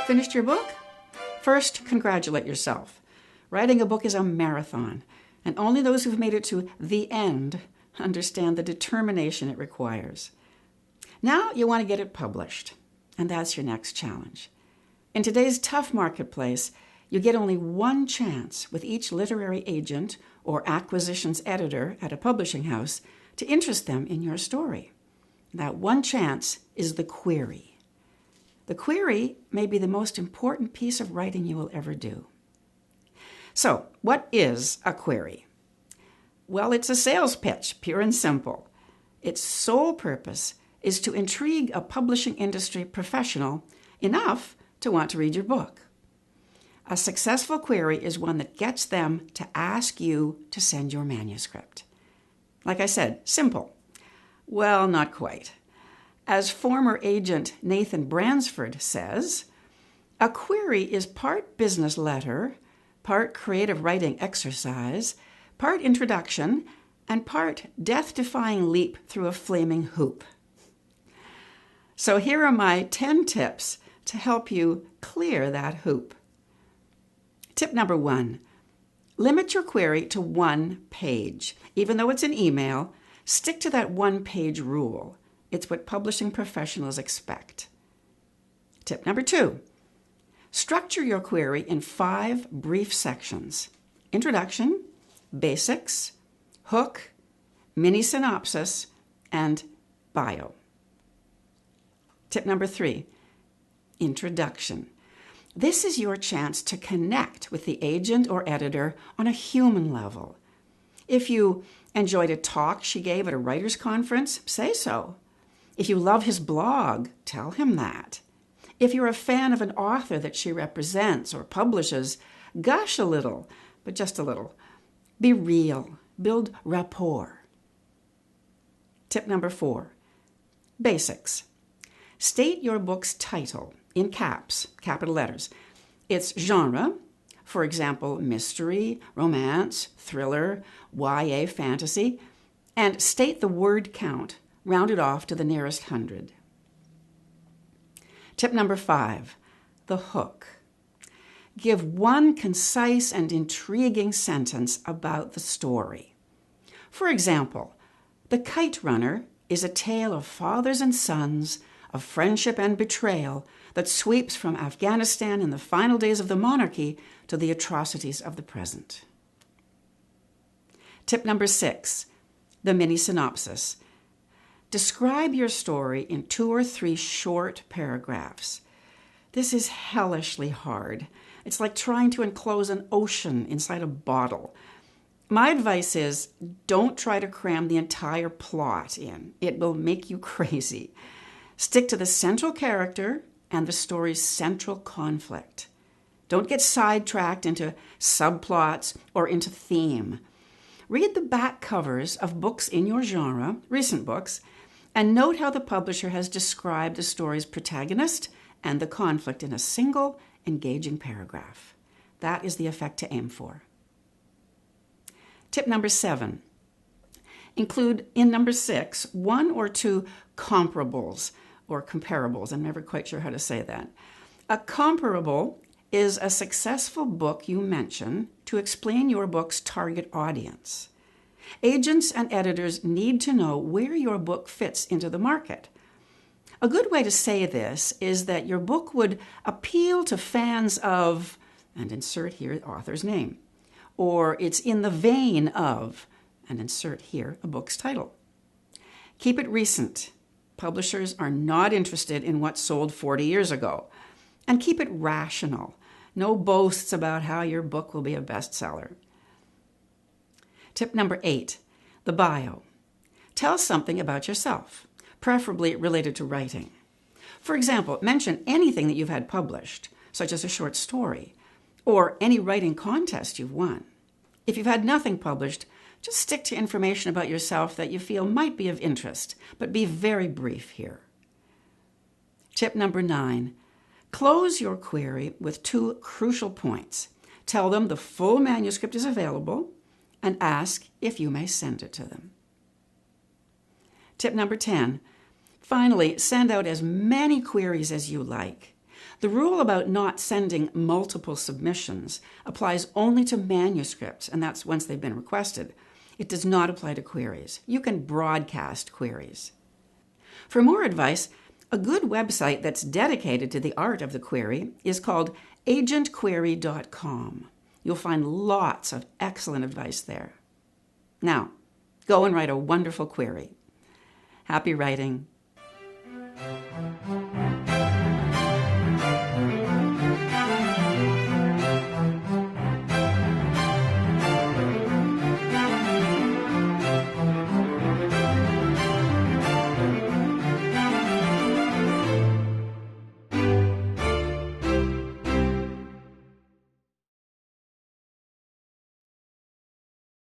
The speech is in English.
Finished your book? First, congratulate yourself. Writing a book is a marathon, and only those who've made it to the end understand the determination it requires. Now you want to get it published, and that's your next challenge. In today's tough marketplace, you get only one chance with each literary agent or acquisitions editor at a publishing house to interest them in your story. That one chance is the query. The query may be the most important piece of writing you will ever do. So, what is a query? Well, it's a sales pitch, pure and simple. Its sole purpose is to intrigue a publishing industry professional enough to want to read your book. A successful query is one that gets them to ask you to send your manuscript. Like I said, simple. Well, not quite. As former agent Nathan Bransford says, a query is part business letter, part creative writing exercise, part introduction, and part death-defying leap through a flaming hoop. So here are my 10 tips to help you clear that hoop. Tip number 1, limit your query to 1 page. Even though it's an email, stick to that 1-page rule. It's what publishing professionals expect. Tip number 2, structure your query in 5 brief sections: introduction, basics, hook, mini-synopsis, and bio. Tip number 3, introduction. This is your chance to connect with the agent or editor on a human level. If you enjoyed a talk she gave at a writer's conference, say so. If you love his blog, tell him that. If you're a fan of an author that she represents or publishes, gush a little, but just a little. Be real. Build rapport. Tip number 4, basics. State your book's title in caps, capital letters. Its genre, for example, mystery, romance, thriller, YA fantasy, and state the word count, rounded off to the nearest 100. Tip number 5, the hook. Give one concise and intriguing sentence about the story. For example, The Kite Runner is a tale of fathers and sons, of friendship and betrayal that sweeps from Afghanistan in the final days of the monarchy to the atrocities of the present. Tip number 6, the mini-synopsis. Describe your story in 2 or 3 short paragraphs. This is hellishly hard. It's like trying to enclose an ocean inside a bottle. My advice is, don't try to cram the entire plot in. It will make you crazy. Stick to the central character and the story's central conflict. Don't get sidetracked into subplots or into theme. Read the back covers of books in your genre, recent books, and note how the publisher has described the story's protagonist and the conflict in a single, engaging paragraph. That is the effect to aim for. Tip number 7. Include in number 6 1 or 2 comparables or comparables. I'm never quite sure how to say that. A comparable is a successful book you mention to explain your book's target audience. Agents and editors need to know where your book fits into the market. A good way to say this is that your book would appeal to fans of, and insert here the author's name, or it's in the vein of, and insert here a book's title. Keep it recent. Publishers are not interested in what sold 40 years ago. And keep it rational. No boasts about how your book will be a bestseller. Tip number 8, the bio. Tell something about yourself, preferably related to writing. For example, mention anything that you've had published, such as a short story, or any writing contest you've won. If you've had nothing published, just stick to information about yourself that you feel might be of interest, but be very brief here. Tip number 9, close your query with 2 crucial points. Tell them the full manuscript is available and ask if you may send it to them. Tip number 10, finally, send out as many queries as you like. The rule about not sending multiple submissions applies only to manuscripts, and that's once they've been requested. It does not apply to queries. You can broadcast queries. For more advice, a good website that's dedicated to the art of the query is called agentquery.com. You'll find lots of excellent advice there. Now, go and write a wonderful query. Happy writing.